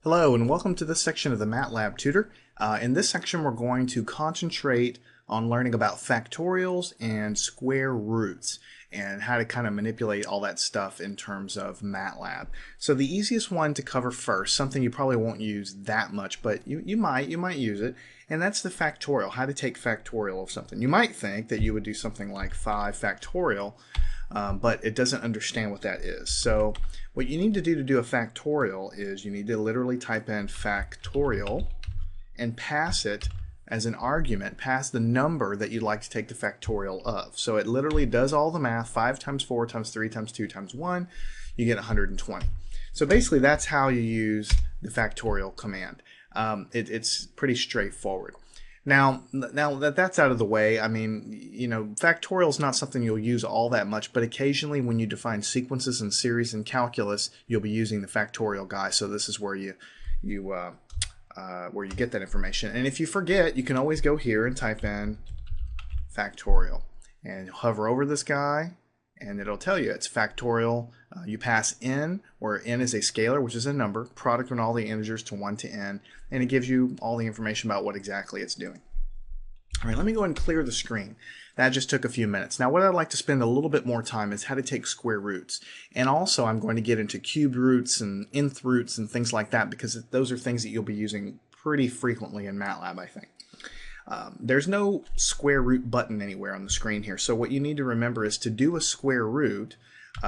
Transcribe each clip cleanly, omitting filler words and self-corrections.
Hello and welcome to this section of the MATLAB Tutor. In this section we're going to concentrate on learning about factorials and square roots and how to kind of manipulate all that stuff in terms of MATLAB. So the easiest one to cover first, something you probably won't use that much, but you might use it, and that's the factorial, how to take factorial of something. You might think that you would do something like 5 factorial, but it doesn't understand what that is. So what you need to do a factorial is you need to literally type in factorial and pass it as an argument, pass the number that you'd like to take the factorial of. So it literally does all the math, 5 times 4 times 3 times 2 times 1, you get 120. So basically that's how you use the factorial command. It's pretty straightforward. Now that that's out of the way, I mean, factorial is not something you'll use all that much, but occasionally when you define sequences and series in calculus, you'll be using the factorial guy. So this is where you get that information. And if you forget, you can always go here and type in factorial and hover over this guy, and it'll tell you it's factorial. You pass n, where n is a scalar, which is a number, product on all the integers to 1 to n, and it gives you all the information about what exactly it's doing. All right, let me go ahead and clear the screen. That just took a few minutes. Now what I'd like to spend a little bit more time is how to take square roots. And also I'm going to get into cubed roots and nth roots and things like that, because those are things that you'll be using pretty frequently in MATLAB, I think. There's no square root button anywhere on the screen here. So what you need to remember is to do a square root,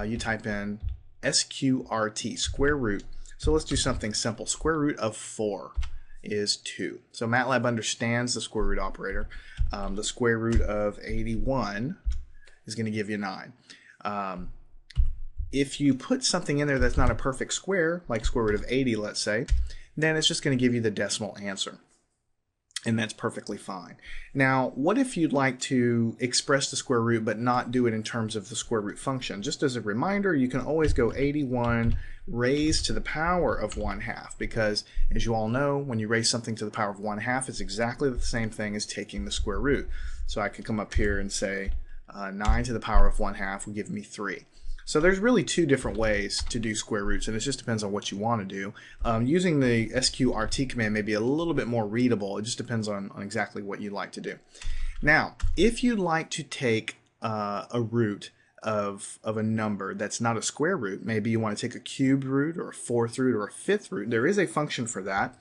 you type in SQRT, square root. So let's do something simple. Square root of 4 is 2. So MATLAB understands the square root operator. The square root of 81 is going to give you 9. If you put something in there that's not a perfect square, like square root of 80, let's say, then it's just going to give you the decimal answer. And that's perfectly fine. Now, what if you'd like to express the square root but not do it in terms of the square root function? Just as a reminder, you can always go 81 raised to the power of 1/2, because as you all know, when you raise something to the power of 1/2, it's exactly the same thing as taking the square root. So I could come up here and say 9 to the power of 1/2 will give me 3. So there's really two different ways to do square roots, and it just depends on what you want to do. Using the SQRT command may be a little bit more readable. It just depends on exactly what you'd like to do. Now, if you'd like to take a root of a number that's not a square root, maybe you want to take a cubed root or a fourth root or a fifth root, there is a function for that.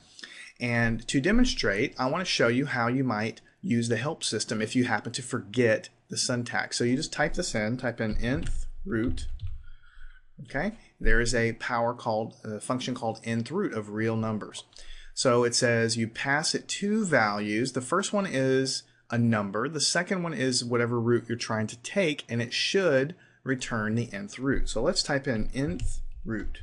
And to demonstrate, I want to show you how you might use the help system if you happen to forget the syntax. So you just type this in, type in nth root. Okay, there is a function called nth root of real numbers. So it says you pass it two values. The first one is a number. The second one is whatever root you're trying to take, and it should return the nth root. So let's type in nth root.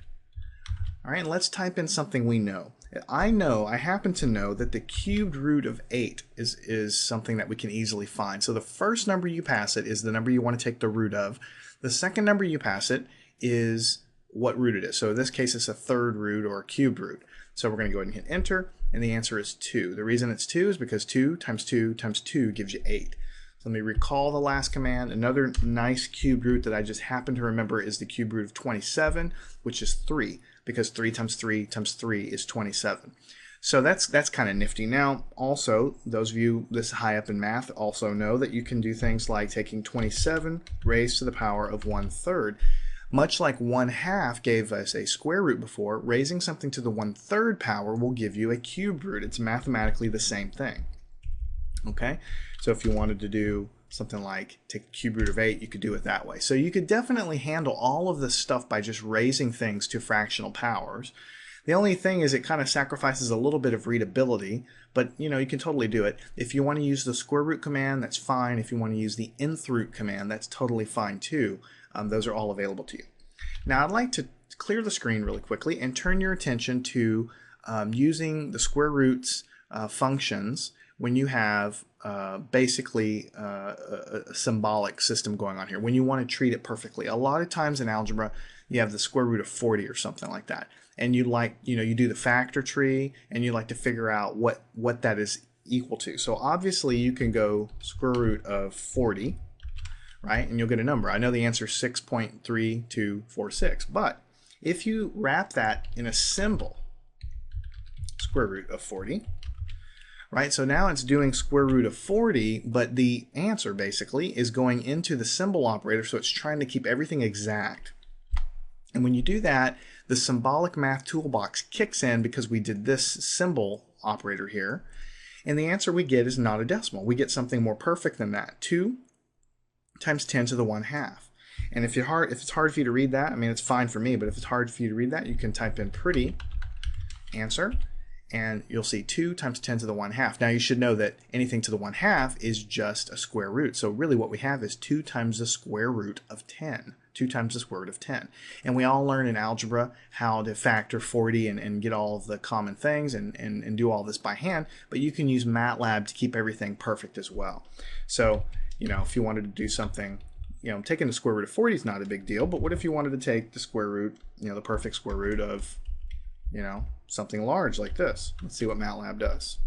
All right, and let's type in something we know. I happen to know that the cubed root of 8 is something that we can easily find. So the first number you pass it is the number you want to take the root of. The second number you pass it is what root it is. So in this case, it's a third root or a cubed root. So we're going to go ahead and hit enter, and the answer is 2. The reason it's 2 is because 2 times 2 times 2 gives you 8. So let me recall the last command. Another nice cubed root that I just happen to remember is the cubed root of 27, which is 3, because 3 times 3 times 3 is 27. So that's kind of nifty. Now, also, those of you this high up in math also know that you can do things like taking 27 raised to the power of 1/3. Much like 1/2 gave us a square root before, raising something to the 1/3 power will give you a cubed root. It's mathematically the same thing. Okay, so if you wanted to do something like take the cube root of 8, you could do it that way. So you could definitely handle all of this stuff by just raising things to fractional powers. The only thing is it kind of sacrifices a little bit of readability, but you can totally do it. If you want to use the square root command, that's fine. If you want to use the nth root command, that's totally fine too. Those are all available to you. Now I'd like to clear the screen really quickly and turn your attention to using the square roots functions when you have basically a symbolic system going on here, when you want to treat it perfectly. A lot of times in algebra you have the square root of 40 or something like that, and you do the factor tree and you like to figure out what that is equal to. So obviously you can go square root of 40, right, and you'll get a number. I know the answer is 6.3246, but if you wrap that in a symbol, square root of 40. Right, so now it's doing square root of 40, but the answer basically is going into the symbol operator, so it's trying to keep everything exact. And when you do that, the symbolic math toolbox kicks in because we did this symbol operator here, and the answer we get is not a decimal. We get something more perfect than that, 2 times 10 to the 1/2. And if it's hard for you to read that, I mean, it's fine for me, but if it's hard for you to read that, you can type in pretty answer, and you'll see 2 times 10 to the 1/2. Now you should know that anything to the 1/2 is just a square root. So really what we have is 2 times the square root of 10. 2 times the square root of 10. And we all learn in algebra how to factor 40 and get all of the common things and do all this by hand, but you can use MATLAB to keep everything perfect as well. So, you know, if you wanted to do something, you know, taking the square root of 40 is not a big deal, but what if you wanted to take the square root, you know, the perfect square root of, you know, something large like this? Let's see what MATLAB does.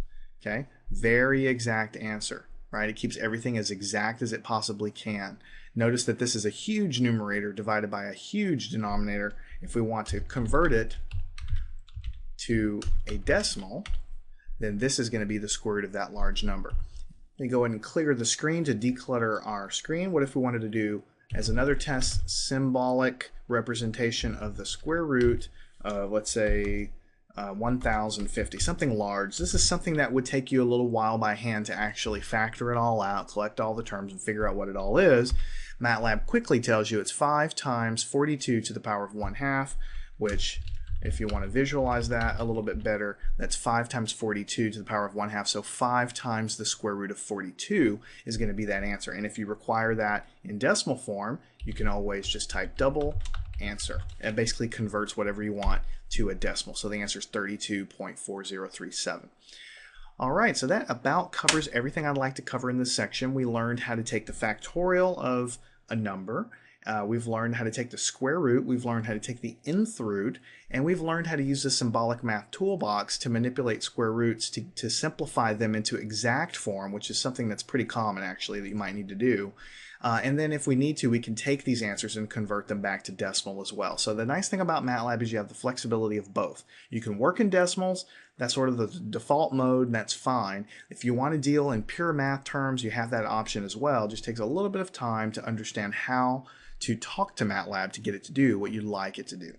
Okay, very exact answer, right? It keeps everything as exact as it possibly can. Notice that this is a huge numerator divided by a huge denominator. If we want to convert it to a decimal, then this is going to be the square root of that large number. Let me go ahead and clear the screen to declutter our screen. What if we wanted to do, as another test, symbolic representation of the square root of, let's say, 1050, something large. This is something that would take you a little while by hand to actually factor it all out, collect all the terms, and figure out what it all is. MATLAB quickly tells you it's 5 times 42 to the power of 1/2, which, if you want to visualize that a little bit better, that's 5 times 42 to the power of 1/2. So 5 times the square root of 42 is going to be that answer. And if you require that in decimal form, you can always just type double answer. It basically converts whatever you want to a decimal. So the answer is 32.4037. All right, so that about covers everything I'd like to cover in this section. We learned how to take the factorial of a number. We've learned how to take the square root, we've learned how to take the nth root, and we've learned how to use the symbolic math toolbox to manipulate square roots to simplify them into exact form, which is something that's pretty common actually that you might need to do. And then if we need to, we can take these answers and convert them back to decimal as well. So the nice thing about MATLAB is you have the flexibility of both. You can work in decimals, that's sort of the default mode, and that's fine. If you want to deal in pure math terms, you have that option as well. It just takes a little bit of time to understand how to talk to MATLAB to get it to do what you'd like it to do.